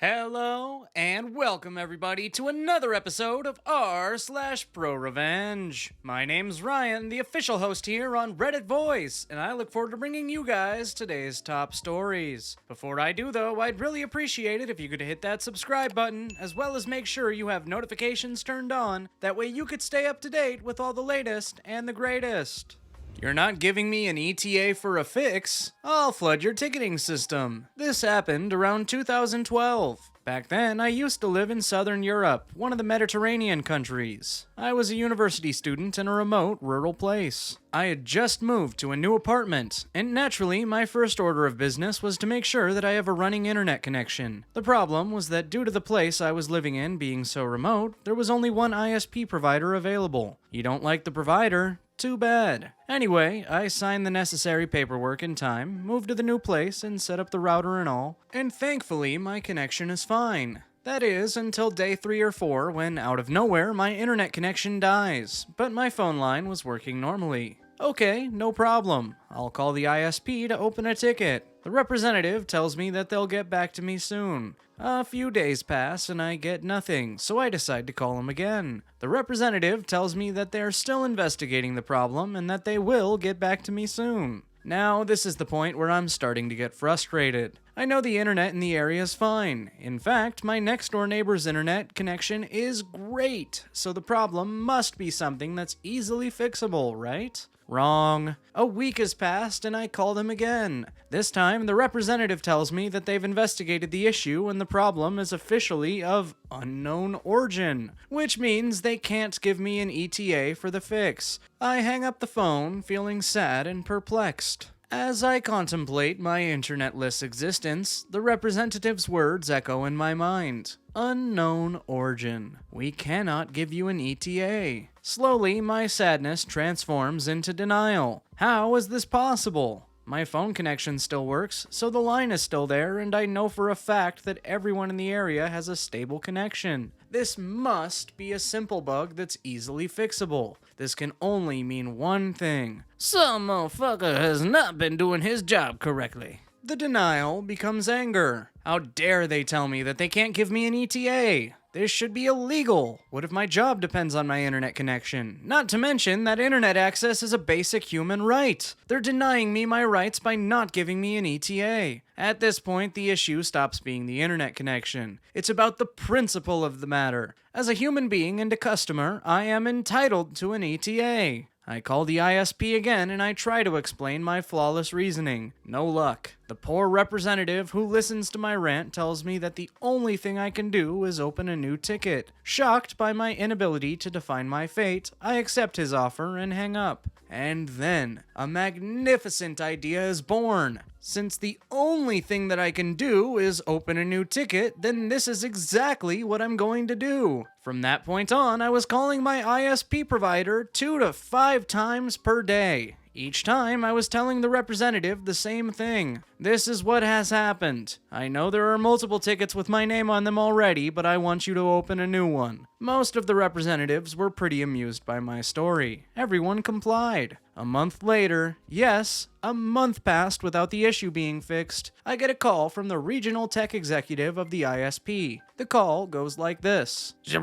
Hello and welcome everybody to another episode of r/ProRevenge. My name's Ryan, the official host here on Reddit Voice, and I look forward to bringing you guys today's top stories. Before I do though, I'd really appreciate it if you could hit that subscribe button, as well as make sure you have notifications turned on, that way you could stay up to date with all the latest and the greatest. You're not giving me an ETA for a fix? I'll flood your ticketing system. This happened around 2012. Back then, I used to live in Southern Europe, one of the Mediterranean countries. I was a university student in a remote, rural place. I had just moved to a new apartment, and naturally, my first order of business was to make sure that I have a running internet connection. The problem was that due to the place I was living in being so remote, there was only one ISP provider available. You don't like the provider? Too bad. Anyway, I signed the necessary paperwork in time, moved to the new place, and set up the router and all, and thankfully my connection is fine. That is, until day 3 or 4 when, out of nowhere, my internet connection dies, but my phone line was working normally. Okay, no problem. I'll call the ISP to open a ticket. The representative tells me that they'll get back to me soon. A few days pass and I get nothing, so I decide to call him again. The representative tells me that they're still investigating the problem and that they will get back to me soon. Now, this is the point where I'm starting to get frustrated. I know the internet in the area is fine. In fact, my next door neighbor's internet connection is great, so the problem must be something that's easily fixable, right? Wrong. A week has passed and I call them again. This time, the representative tells me that they've investigated the issue and the problem is officially of unknown origin, which means they can't give me an ETA for the fix. I hang up the phone, feeling sad and perplexed. As I contemplate my internetless existence, the representative's words echo in my mind. Unknown origin. We cannot give you an ETA. Slowly, my sadness transforms into denial. How is this possible? My phone connection still works, so the line is still there, and I know for a fact that everyone in the area has a stable connection. This must be a simple bug that's easily fixable. This can only mean one thing. Some motherfucker has not been doing his job correctly. The denial becomes anger. How dare they tell me that they can't give me an ETA? This should be illegal. What if my job depends on my internet connection? Not to mention that internet access is a basic human right. They're denying me my rights by not giving me an ETA. At this point, the issue stops being the internet connection. It's about the principle of the matter. As a human being and a customer, I am entitled to an ETA. I call the ISP again and I try to explain my flawless reasoning. No luck. The poor representative who listens to my rant tells me that the only thing I can do is open a new ticket. Shocked by my inability to define my fate, I accept his offer and hang up. And then, a magnificent idea is born. Since the only thing that I can do is open a new ticket, then this is exactly what I'm going to do. From that point on, I was calling my ISP provider 2 to 5 times per day. Each time, I was telling the representative the same thing. This is what has happened. I know there are multiple tickets with my name on them already, but I want you to open a new one. Most of the representatives were pretty amused by my story. Everyone complied. A month later, yes, a month passed without the issue being fixed. I get a call from the regional tech executive of the ISP. The call goes like this. You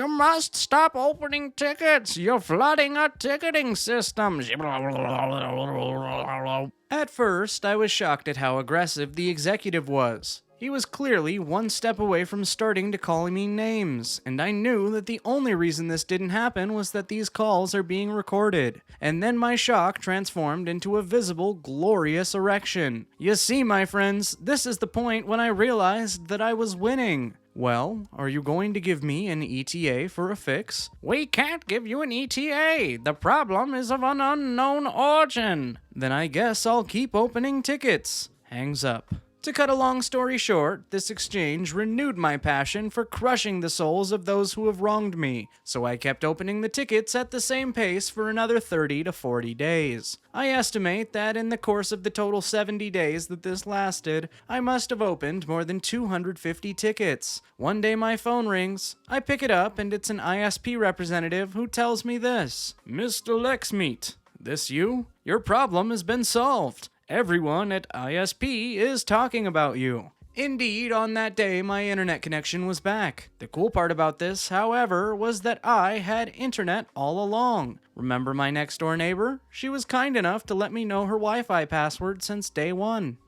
must stop opening tickets. You're flooding our ticketing system. At first, I was shocked at how aggressive the executive was. He was clearly one step away from starting to call me names, and I knew that the only reason this didn't happen was that these calls are being recorded. And then my shock transformed into a visible, glorious erection. You see, my friends, this is the point when I realized that I was winning. Well, are you going to give me an ETA for a fix? We can't give you an ETA. The problem is of an unknown origin. Then I guess I'll keep opening tickets. Hangs up. To cut a long story short, this exchange renewed my passion for crushing the souls of those who have wronged me, so I kept opening the tickets at the same pace for another 30 to 40 days. I estimate that in the course of the total 70 days that this lasted, I must have opened more than 250 tickets. One day my phone rings, I pick it up and it's an ISP representative who tells me this. Mr. Lexmeat, this you? Your problem has been solved. Everyone at ISP is talking about you. Indeed, on that day, my internet connection was back. The cool part about this, however, was that I had internet all along. Remember my next door neighbor? She was kind enough to let me know her Wi-Fi password since day one.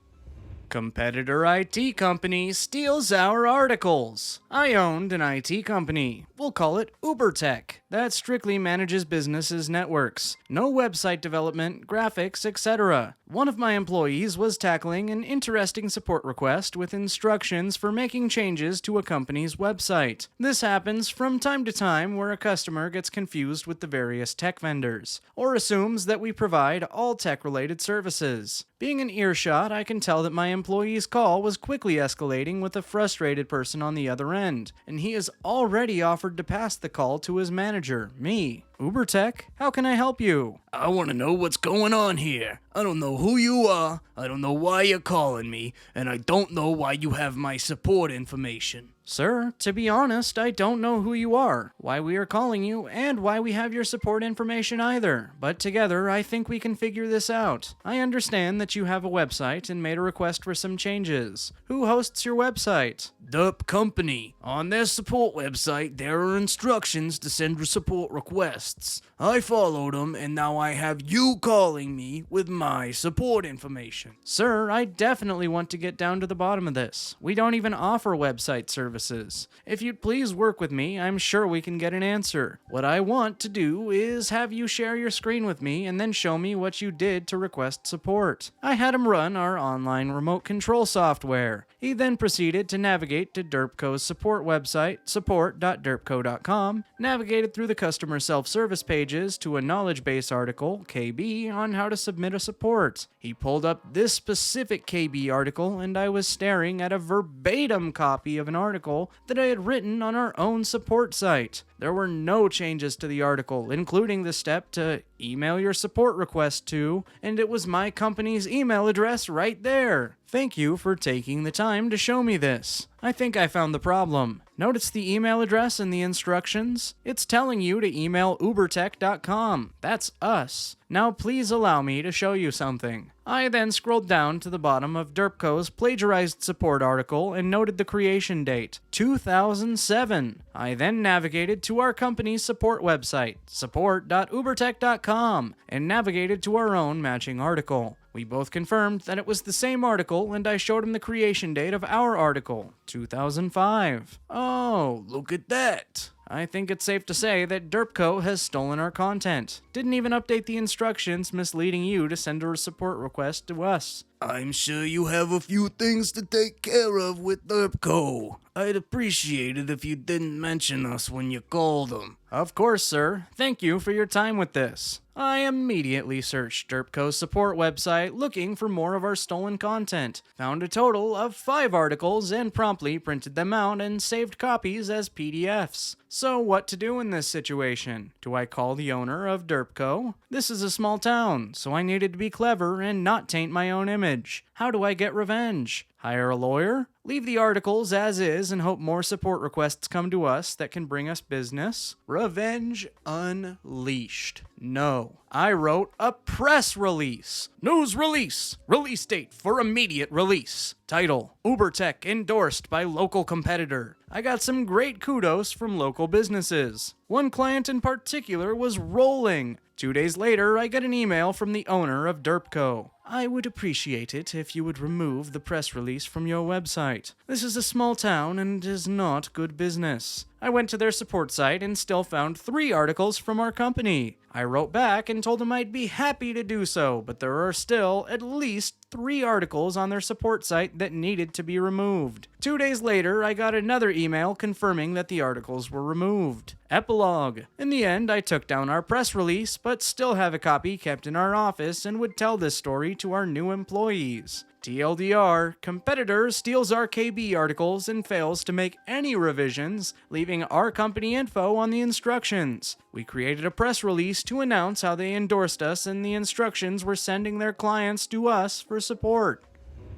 Competitor IT company steals our articles. I owned an IT company. We'll call it UberTech. That strictly manages businesses' networks. No website development, graphics, etc. One of my employees was tackling an interesting support request with instructions for making changes to a company's website. This happens from time to time where a customer gets confused with the various tech vendors, or assumes that we provide all tech-related services. Being an earshot, I can tell that my employee's call was quickly escalating with a frustrated person on the other end, and he has already offered to pass the call to his manager, me. UberTech, how can I help you? I want to know what's going on here. I don't know who you are, I don't know why you're calling me, and I don't know why you have my support information. Sir, to be honest, I don't know who you are, why we are calling you, and why we have your support information either. But together, I think we can figure this out. I understand that you have a website and made a request for some changes. Who hosts your website? Derp Company. On their support website, there are instructions to send support requests. I followed them, and now I have you calling me with my support information. Sir, I definitely want to get down to the bottom of this. We don't even offer website services. If you'd please work with me, I'm sure we can get an answer. What I want to do is have you share your screen with me and then show me what you did to request support. I had him run our online remote control software. He then proceeded to navigate to Derpco's support website, support.derpco.com, navigated through the customer self-service pages to a knowledge base article, KB, on how to submit a support. He pulled up this specific KB article, and I was staring at a verbatim copy of an article that I had written on our own support site. There were no changes to the article, including the step to email your support request to, and it was my company's email address right there. Thank you for taking the time to show me this. I think I found the problem. Notice the email address in the instructions? It's telling you to email ubertech.com. That's us. Now please allow me to show you something. I then scrolled down to the bottom of Derpco's plagiarized support article and noted the creation date, 2007. I then navigated to our company's support website, support.ubertech.com, and navigated to our own matching article. We both confirmed that it was the same article, and I showed him the creation date of our article, 2005. Oh, look at that. I think it's safe to say that Derpco has stolen our content. Didn't even update the instructions, misleading you to send a support request to us. I'm sure you have a few things to take care of with Derpco. I'd appreciate it if you didn't mention us when you called them. Of course, sir. Thank you for your time with this. I immediately searched Derpco's support website looking for more of our stolen content, found a total of 5 articles, and promptly printed them out and saved copies as PDFs. So what to do in this situation? Do I call the owner of Derpco? This is a small town, so I needed to be clever and not taint my own image. How do I get revenge? Hire a lawyer? Leave the articles as is and hope more support requests come to us that can bring us business? Revenge unleashed. No. I wrote a press release. News release. Release date for immediate release. Title: UberTech endorsed by local competitor. I got some great kudos from local businesses. One client in particular was rolling. 2 days later, I get an email from the owner of Derpco. I would appreciate it if you would remove the press release from your website. This is a small town and is not good business. I went to their support site and still found 3 articles from our company. I wrote back and told them I'd be happy to do so, but there are still at least 3 articles on their support site that needed to be removed. 2 days later, I got another email confirming that the articles were removed. Epilogue. In the end, I took down our press release, but still have a copy kept in our office and would tell this story to our new employees. TLDR, competitor steals our KB articles and fails to make any revisions, leaving our company info on the instructions. We created a press release to announce how they endorsed us, and the instructions were sending their clients to us for support.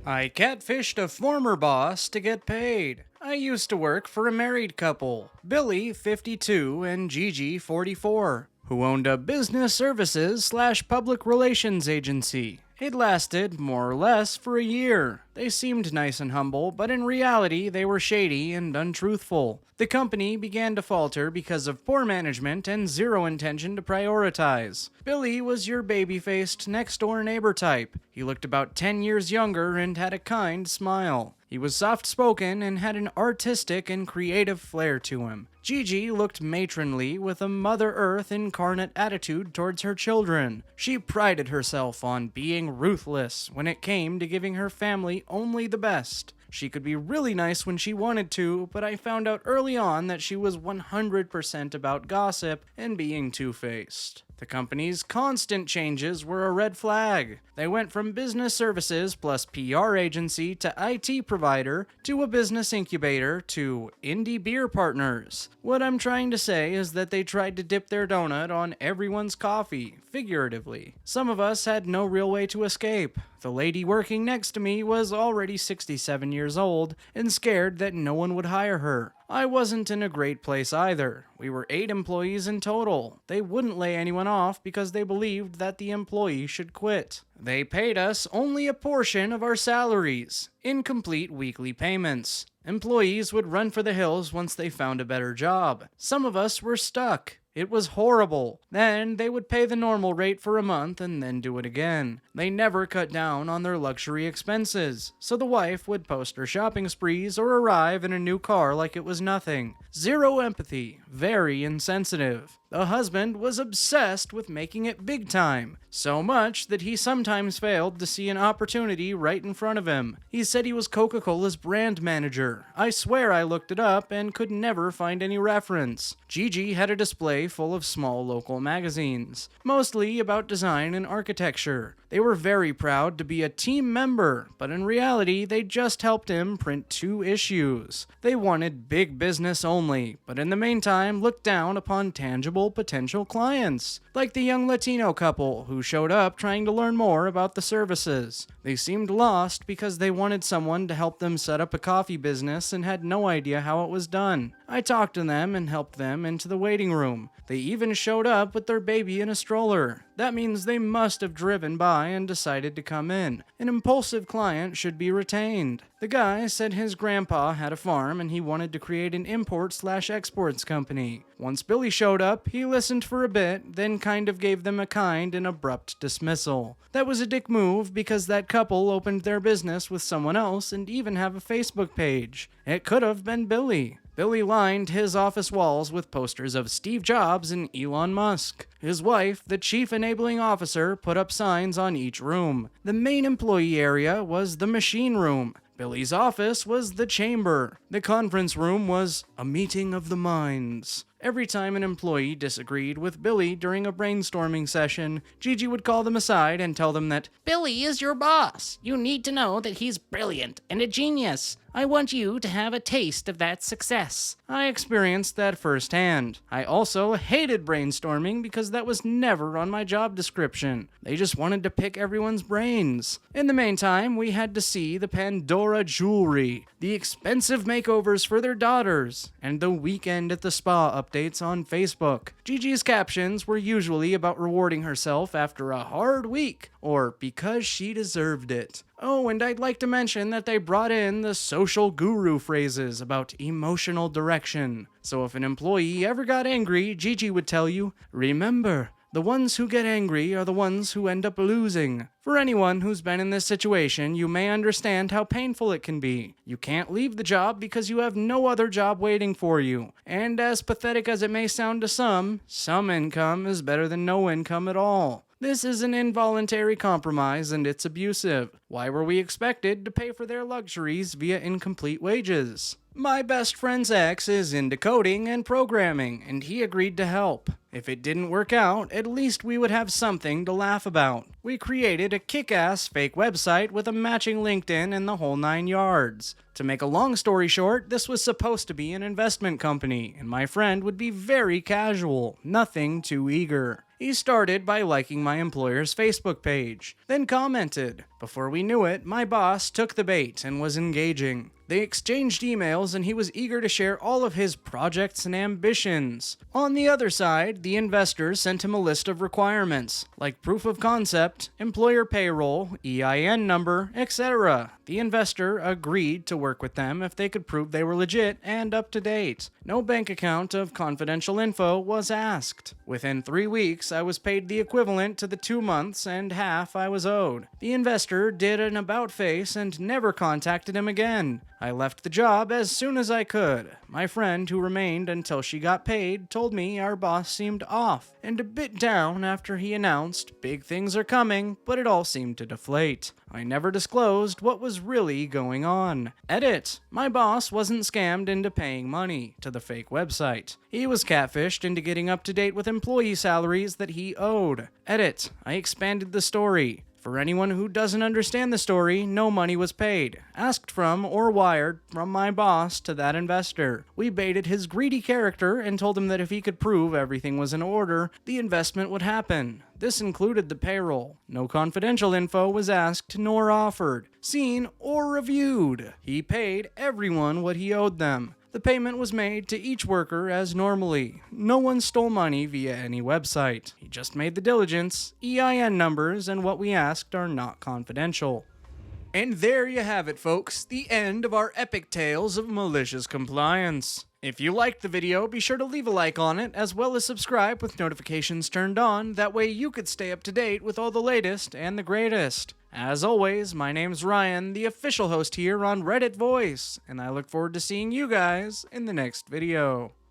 I catfished a former boss to get paid. I used to work for a married couple, Billy, 52, and Gigi, 44, who owned a business services/public relations agency. It lasted, more or less, for a year. They seemed nice and humble, but in reality, they were shady and untruthful. The company began to falter because of poor management and zero intention to prioritize. Billy was your baby-faced, next-door neighbor type. He looked about 10 years younger and had a kind smile. He was soft-spoken and had an artistic and creative flair to him. Gigi looked matronly with a Mother Earth incarnate attitude towards her children. She prided herself on being ruthless when it came to giving her family only the best. She could be really nice when she wanted to, but I found out early on that she was 100% about gossip and being two-faced. The company's constant changes were a red flag. They went from business services plus PR agency to IT provider to a business incubator to indie beer partners. What I'm trying to say is that they tried to dip their donut on everyone's coffee, figuratively. Some of us had no real way to escape. The lady working next to me was already 67 years old and scared that no one would hire her. I wasn't in a great place either. We were 8 employees in total. They wouldn't lay anyone off because they believed that the employee should quit. They paid us only a portion of our salaries, incomplete weekly payments. Employees would run for the hills once they found a better job. Some of us were stuck. It was horrible. Then they would pay the normal rate for a month and then do it again. They never cut down on their luxury expenses, so the wife would post her shopping sprees or arrive in a new car like it was nothing. Zero empathy, very insensitive. The husband was obsessed with making it big time, so much that he sometimes failed to see an opportunity right in front of him. He said he was Coca-Cola's brand manager. I swear I looked it up and could never find any reference. Gigi had a display full of small local magazines, mostly about design and architecture. They were very proud to be a team member, but in reality, they just helped him print 2 issues. They wanted big business only, but in the meantime looked down upon tangible potential clients, like the young Latino couple who showed up trying to learn more about the services. They seemed lost because they wanted someone to help them set up a coffee business and had no idea how it was done. I talked to them and helped them into the waiting room. They even showed up with their baby in a stroller. That means they must have driven by and decided to come in. An impulsive client should be retained. The guy said his grandpa had a farm and he wanted to create an import/exports company. Once Billy showed up, he listened for a bit, then kind of gave them a kind and abrupt dismissal. That was a dick move because that couple opened their business with someone else and even have a Facebook page. It could have been Billy. Billy lined his office walls with posters of Steve Jobs and Elon Musk. His wife, the chief enabling officer, put up signs on each room. The main employee area was the machine room. Billy's office was the chamber. The conference room was a meeting of the minds. Every time an employee disagreed with Billy during a brainstorming session, Gigi would call them aside and tell them that, Billy is your boss. You need to know that he's brilliant and a genius. I want you to have a taste of that success. I experienced that firsthand. I also hated brainstorming because that was never on my job description. They just wanted to pick everyone's brains. In the meantime, we had to see the Pandora jewelry, the expensive makeovers for their daughters, and the weekend at the spa updates on Facebook. Gigi's captions were usually about rewarding herself after a hard week, or because she deserved it. Oh, and I'd like to mention that they brought in the social guru phrases about emotional direction. So if an employee ever got angry, Gigi would tell you, remember, the ones who get angry are the ones who end up losing. For anyone who's been in this situation, you may understand how painful it can be. You can't leave the job because you have no other job waiting for you. And as pathetic as it may sound to some income is better than no income at all. This is an involuntary compromise and it's abusive. Why were we expected to pay for their luxuries via incomplete wages? My best friend's ex is into coding and programming, and he agreed to help. If it didn't work out, at least we would have something to laugh about. We created a kick-ass fake website with a matching LinkedIn and the whole 9 yards. To make a long story short, this was supposed to be an investment company, and my friend would be very casual, nothing too eager. He started by liking my employer's Facebook page, then commented. Before we knew it, my boss took the bait and was engaging. They exchanged emails and he was eager to share all of his projects and ambitions. On the other side, the investor sent him a list of requirements, like proof of concept, employer payroll, EIN number, etc. The investor agreed to work with them if they could prove they were legit and up to date. No bank account of confidential info was asked. Within 3 weeks, I was paid the equivalent to the 2 months and half I was owed. The investor did an about face and never contacted him again. I left the job as soon as I could. My friend, who remained until she got paid, told me our boss seemed off and a bit down after he announced big things are coming, but it all seemed to deflate. I never disclosed what was really going on. Edit. My boss wasn't scammed into paying money to the fake website. He was catfished into getting up to date with employee salaries that he owed. Edit. I expanded the story. For anyone who doesn't understand the story, no money was paid, asked from, or wired from my boss to that investor. We baited his greedy character and told him that if he could prove everything was in order, the investment would happen. This included the payroll. No confidential info was asked nor offered, seen, or reviewed. He paid everyone what he owed them. The payment was made to each worker as normally. No one stole money via any website. He just made the diligence. EIN numbers and what we asked are not confidential. And there you have it, folks, the end of our epic tales of malicious compliance. If you liked the video, be sure to leave a like on it, as well as subscribe with notifications turned on. That way you could stay up to date with all the latest and the greatest. As always, my name's Ryan, the official host here on Reddit Voice, and I look forward to seeing you guys in the next video.